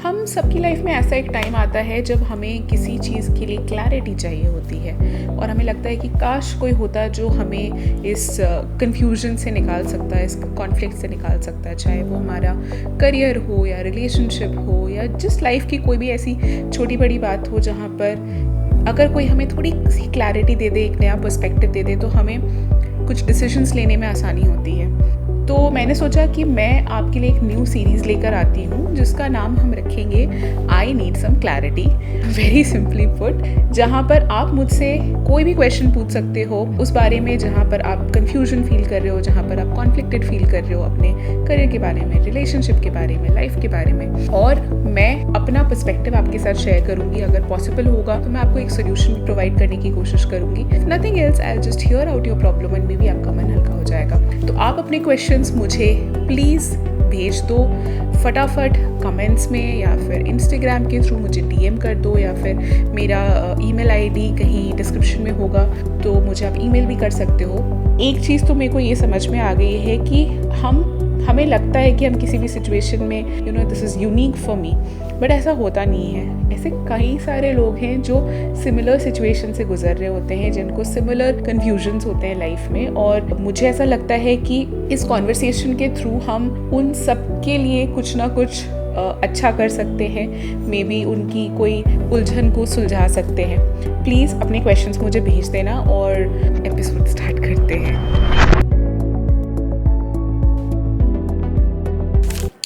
हम सबकी लाइफ में ऐसा एक टाइम आता है जब हमें किसी चीज़ के लिए क्लैरिटी चाहिए होती है और हमें लगता है कि काश कोई होता जो हमें इस कंफ्यूजन से निकाल सकता है, इस कॉन्फ्लिक्ट से निकाल सकता है, चाहे वो हमारा करियर हो या रिलेशनशिप हो या जिस लाइफ की कोई भी ऐसी छोटी बड़ी बात हो जहाँ पर अगर कोई हमें थोड़ी सी क्लैरिटी दे दे, एक नया पर्सपेक्टिव दे दे तो हमें कुछ डिसीजंस लेने में आसानी होती है। तो मैंने सोचा कि मैं आपके लिए एक न्यू सीरीज़ लेकर आती हूँ जिसका नाम हम रखेंगे I need some clarity, very simply put, जहाँ पर आप मुझसे कोई भी क्वेश्चन पूछ सकते हो उस बारे में जहाँ पर आप कंफ्यूजन फील कर रहे हो, जहाँ पर आप कॉन्फ्लिक्टेड फील कर रहे हो अपने करियर के बारे में, रिलेशनशिप के बारे में, लाइफ के बारे में, और मैं अपना पर्सपेक्टिव आपके साथ शेयर करूँगी। अगर पॉसिबल होगा तो मैं आपको एक सोल्यूशन भी प्रोवाइड करने की कोशिश करूँगी। Nothing else, I will just here out your problem and may be आपका मन हल्का हो जाएगा। तो आप अपने क्वेश्चंस मुझे प्लीज़ भेज दो फटाफट कमेंट्स में, या फिर इंस्टाग्राम के थ्रू मुझे डीएम कर दो, या फिर मेरा ईमेल आईडी कहीं डिस्क्रिप्शन में होगा तो मुझे आप ईमेल भी कर सकते हो। एक चीज़ तो मेरे को ये समझ में आ गई है कि हमें लगता है कि हम किसी भी सिचुएशन में this is unique for me, but ऐसा होता नहीं है। ऐसे कई सारे लोग हैं जो सिमिलर सिचुएशन से गुजर रहे होते हैं, जिनको सिमिलर कन्फ्यूजन्स होते हैं लाइफ में, और मुझे ऐसा लगता है कि इस कॉन्वर्सेशन के थ्रू हम उन सब के लिए कुछ ना कुछ अच्छा कर सकते हैं, मे बी उनकी कोई उलझन को सुलझा सकते हैं। प्लीज़ अपने क्वेश्चंस मुझे भेज देना और एपिसोड स्टार्ट करते हैं।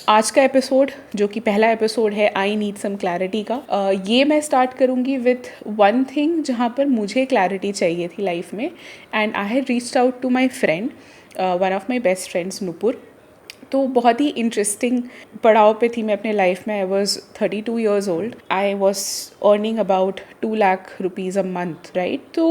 आज का एपिसोड, जो कि पहला एपिसोड है आई नीड सम क्लैरिटी का, ये मैं स्टार्ट करूँगी विथ वन थिंग जहाँ पर मुझे क्लैरिटी चाहिए थी लाइफ में, and I had reached out to my friend, one of my best friends Nupur. तो बहुत ही इंटरेस्टिंग पड़ाव पे थी मैं अपने लाइफ में। I was 32 years old, I was earning about 2 lakh rupees a month, right. तो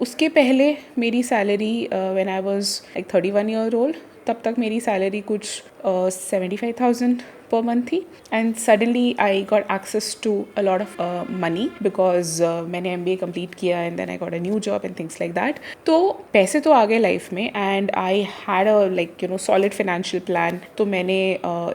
उसके पहले मेरी salary when I was like 31 year old, तब तक मेरी सैलरी कुछ 75,000 per month थी, and suddenly I got access to a lot of money because मैंने MBA कंप्लीट किया and then I got a new job and things like that. तो पैसे तो आ गए लाइफ में, and I had a solid financial plan. तो मैंने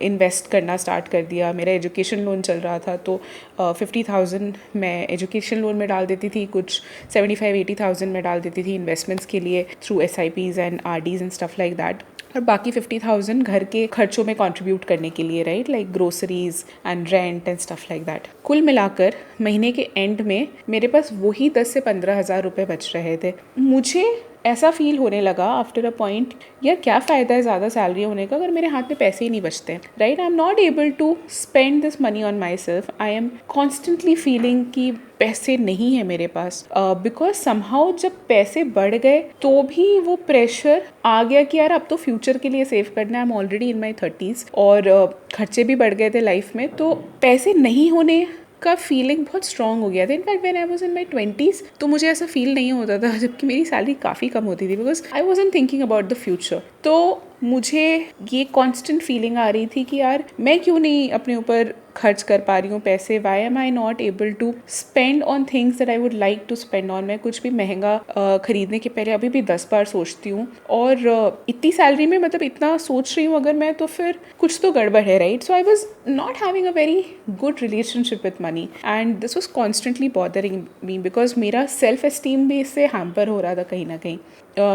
invest करना स्टार्ट कर दिया। मेरा एजुकेशन लोन चल रहा था, तो 50,000 मैं एजुकेशन लोन में डाल देती थी, कुछ 75-80,000 में डाल देती थी इन्वेस्टमेंट्स के लिए through SIPs and RDs and stuff like that, और बाकी 50,000 घर के खर्चों में कंट्रीब्यूट करने के लिए, right, like groceries and rent and stuff like that. कुल मिलाकर महीने के एंड में मेरे पास वही 10 से 15,000 रुपये बच रहे थे। मुझे ऐसा फील होने लगा आफ्टर अ पॉइंट, यार क्या फ़ायदा है ज़्यादा सैलरी होने का अगर मेरे हाथ में पैसे ही नहीं बचते, right. I am not able to spend this money on myself. I am constantly feeling कि पैसे नहीं है मेरे पास, बिकॉज समहाउ जब पैसे बढ़ गए तो भी वो प्रेशर आ गया कि यार अब तो फ्यूचर के लिए सेव करना है। I am already in my 30s और खर्चे भी बढ़ गए थे लाइफ में, तो पैसे नहीं होने का फीलिंग बहुत स्ट्रॉन्ग हो गया था। In fact when I was in my 20s तो मुझे ऐसा फील नहीं होता था, जबकि मेरी सैलरी काफ़ी कम होती थी, because I wasn't thinking about the future. तो मुझे ये कांस्टेंट फीलिंग आ रही थी कि यार मैं क्यों नहीं अपने ऊपर खर्च कर पा रही हूँ पैसे, why am I not able to spend on things that I would like to spend on. मैं कुछ भी महंगा खरीदने के पहले अभी भी 10 बार सोचती हूँ, और इतनी सैलरी में मतलब इतना सोच रही हूँ अगर मैं, तो फिर कुछ तो गड़बड़ है, right. So I was not having a very good relationship with money, and this was constantly bothering me because मेरा सेल्फ एस्टीम भी इससे हैम्पर हो रहा था कहीं ना कहीं।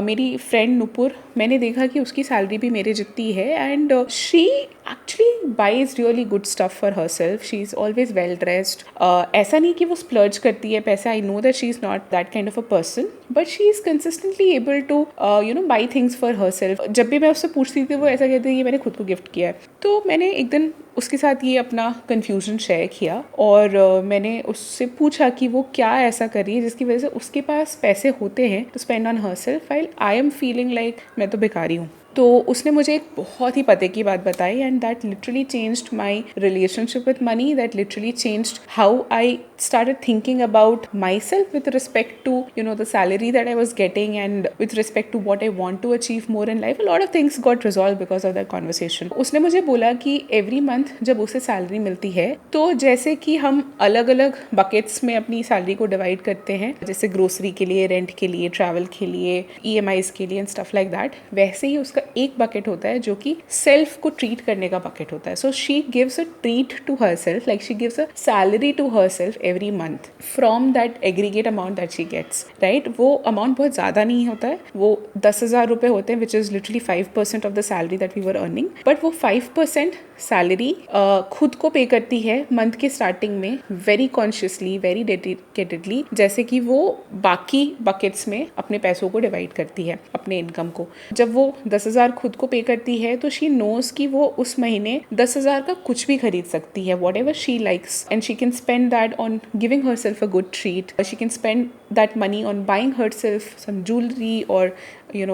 मेरी फ्रेंड नुपुर, मैंने देखा कि उसकी सैलरी भी मेरे जितनी है, and she actually buys really good stuff for herself. She is always well dressed. ऐसा नहीं कि वो स्प्लर्ज करती है पैसे, I know that she is not that kind of a person, but she is consistently able to buy things for herself. जब भी मैं उससे पूछती थी वो ऐसा कहती है कि मैंने खुद को गिफ्ट किया है। तो मैंने एक दिन उसके साथ ये अपना कन्फ्यूजन शेयर किया, और मैंने उससे पूछा कि वो क्या ऐसा कर रही है जिसकी वजह से उसके पास पैसे होते हैं to spend on herself, while I am feeling like मैं तो भिखारी हूँ। तो उसने मुझे एक बहुत ही पते की बात बताई, and that literally changed my relationship with money, that literally changed how I started thinking about myself with respect to the salary that I was getting, and with respect to what I want to achieve more in life. A lot of things got resolved because of that conversation. उसने मुझे बोला कि every month जब उसे salary मिलती है तो जैसे कि हम अलग अलग बकेट्स में अपनी सैलरी को डिवाइड करते हैं, जैसे ग्रोसरी के लिए, रेंट के लिए, ट्रैवल के लिए, EMIs के लिए एंड स्टफ लाइक दैट, वैसे ही उसका उसका एक बकेट होता है जो कि सेल्फ को ट्रीट करने का बकेट होता है. So she gives a treat to herself, like she gives a salary to herself every month from that aggregate amount that she gets, right. वो अमाउंट बहुत ज़्यादा नहीं होता है, वो 10,000 रुपये होते हैं, which is literally 5% of the salary that we were earning. But वो 5% सैलरी खुद को पे करती है मंथ के स्टार्टिंग में, वेरी कॉन्शियसली, वेरी डेडिकेटेडली, जैसे कि वो बाकी बकेट्स में अपने पैसों को डिवाइड करती है, अपने इनकम को. जब वो 10,000 खुद को पे करती है तो शी नोज कि वो उस महीने 10,000 का कुछ भी खरीद सकती है, whatever she likes, and she can spend that on giving herself a good treat. She can spend that money on buying herself some jewellery और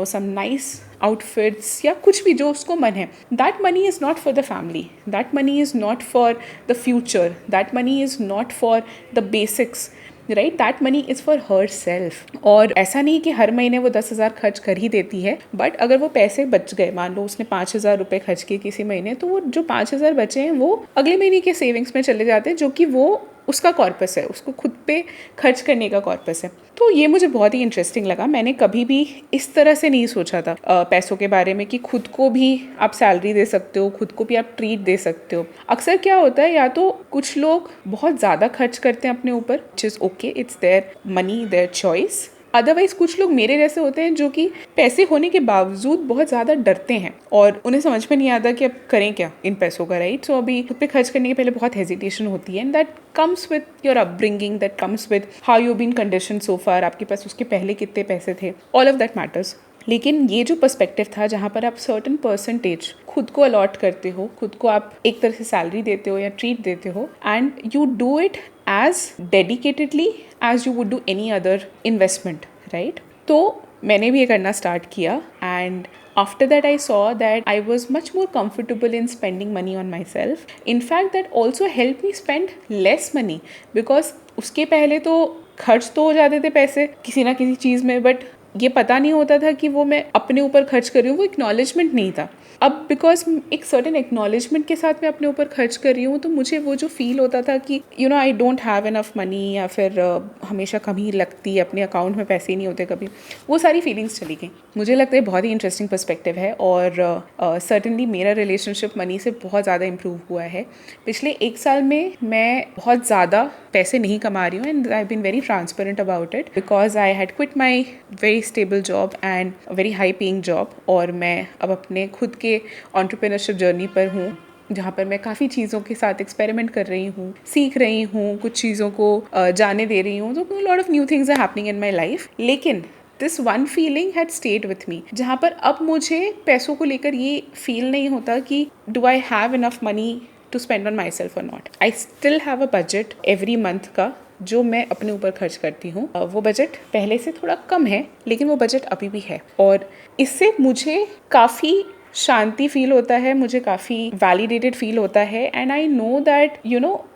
some nice outfits या कुछ भी जो उसको मन है. That money is not for the family. That money is not for the future. That money is not for the basics. Right, that money is for her self. और ऐसा नहीं कि हर महीने वो 10,000 खर्च कर ही देती है, बट अगर वो पैसे बच गए, मान लो उसने 5,000 रुपये खर्च किए किसी महीने, तो वो जो 5,000 बचे हैं वो अगले महीने के सेविंग्स में चले जाते हैं, जो कि वो उसका कॉर्पस है, उसको खुद पे खर्च करने का कॉर्पस है. तो ये मुझे बहुत ही इंटरेस्टिंग लगा. मैंने कभी भी इस तरह से नहीं सोचा था पैसों के बारे में कि खुद को भी आप सैलरी दे सकते हो, खुद को भी आप ट्रीट दे सकते हो. अक्सर क्या होता है, या तो कुछ लोग बहुत ज़्यादा खर्च करते हैं अपने ऊपर, which is okay, it's their money, their choice. Otherwise कुछ लोग मेरे जैसे होते हैं जो कि पैसे होने के बावजूद बहुत ज़्यादा डरते हैं और उन्हें समझ में नहीं आता कि अब करें क्या इन पैसों का, राइट. सो अभी खुद पे खर्च करने के पहले बहुत हेजिटेशन होती है, and that comes with your upbringing, that comes with how you been condition so far, आपके पास उसके पहले कितने पैसे थे, ऑल ऑफ दैट मैटर्स. लेकिन ये जो पर्सपेक्टिव था जहाँ पर आप सर्टन परसेंटेज खुद को अलॉट करते हो, खुद को आप एक तरह से सैलरी देते हो या ट्रीट देते हो, and you do it as dedicatedly as you would do any other investment, right. तो मैंने भी ये करना स्टार्ट किया, and after that I saw that I was much more comfortable in spending money on myself. In fact, that also helped me spend less money, because उसके पहले तो खर्च तो हो जाते थे पैसे किसी ना किसी चीज़ में, बट ये पता नहीं होता था कि वो मैं अपने ऊपर खर्च कर रही हूँ, वो एक्नॉलेजमेंट नहीं था. अब बिकॉज एक सर्टेन एक्नॉलेजमेंट के साथ मैं अपने ऊपर खर्च कर रही हूँ, तो मुझे वो जो फील होता था कि I don't have enough money, या फिर हमेशा कमी लगती है, अपने अकाउंट में पैसे ही नहीं होते कभी, वो सारी फीलिंग्स चली गई. मुझे लगता है बहुत ही इंटरेस्टिंग पर्सपेक्टिव है, और सर्टेनली मेरा रिलेशनशिप मनी से बहुत ज़्यादा इम्प्रूव हुआ है. पिछले 1 साल में मैं बहुत ज़्यादा पैसे नहीं कमा रही हूँ, and I been very transparent about it, because I had quit my very stable job and very high paying job. और मैं अब अपने खुद के एंटरप्रेन्योरशिप जर्नी पर हूँ, जहाँ पर मैं काफ़ी चीज़ों के साथ एक्सपेरिमेंट कर रही हूँ, सीख रही हूँ, कुछ चीज़ों को जाने दे रही हूँ. तो lot of new things are happening in my life. लेकिन this one feeling had stayed with me, जहाँ पर अब मुझे पैसों को लेकर ये फील नहीं होता कि do I have enough money to spend on myself और not. I still have a budget every month का जो मैं अपने ऊपर खर्च करती हूँ. वो बजट पहले से थोड़ा कम है, लेकिन वो बजट अभी भी है, और इससे मुझे काफ़ी शांति फील होता है, मुझे काफ़ी वैलिडेटेड फील होता है. एंड आई नो दैट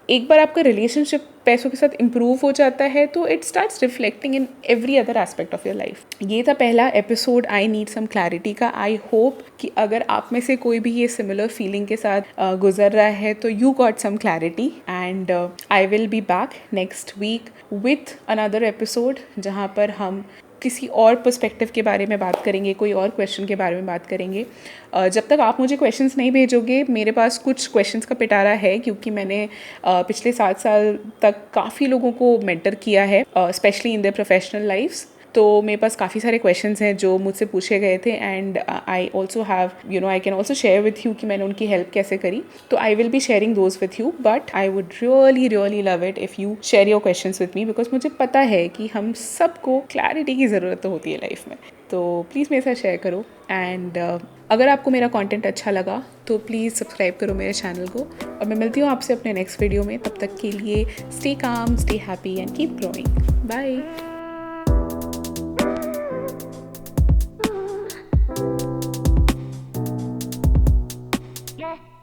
एक बार आपका रिलेशनशिप पैसों के साथ इम्प्रूव हो जाता है तो it starts reflecting in every other aspect of your life. ये था पहला episode I need some clarity का. आई होप कि अगर आप में से कोई भी ये सिमिलर फीलिंग के साथ गुजर रहा है तो you got some clarity. And I will be back next week with another episode, जहाँ पर हम किसी और पर्सपेक्टिव के बारे में बात करेंगे, कोई और क्वेश्चन के बारे में बात करेंगे. जब तक आप मुझे क्वेश्चंस नहीं भेजोगे, मेरे पास कुछ क्वेश्चंस का पिटारा है, क्योंकि मैंने पिछले 7 साल तक काफ़ी लोगों को मेंटर किया है, specially in their professional lifes. तो मेरे पास काफ़ी सारे क्वेश्चंस हैं जो मुझसे पूछे गए थे, and I also have I can also share with you कि मैंने उनकी हेल्प कैसे करी. तो आई will be sharing those with you, but I would really love it if you share your questions with me, because मुझे पता है कि हम सबको क्लैरिटी की ज़रूरत तो होती है लाइफ में. तो प्लीज़ मेरे साथ शेयर करो. एंड अगर आपको मेरा कंटेंट अच्छा लगा तो प्लीज़ सब्सक्राइब करो मेरे चैनल को, और मैं मिलती हूँ आपसे अपने नेक्स्ट वीडियो में. तब तक के लिए stay calm, stay happy and keep growing. Bye.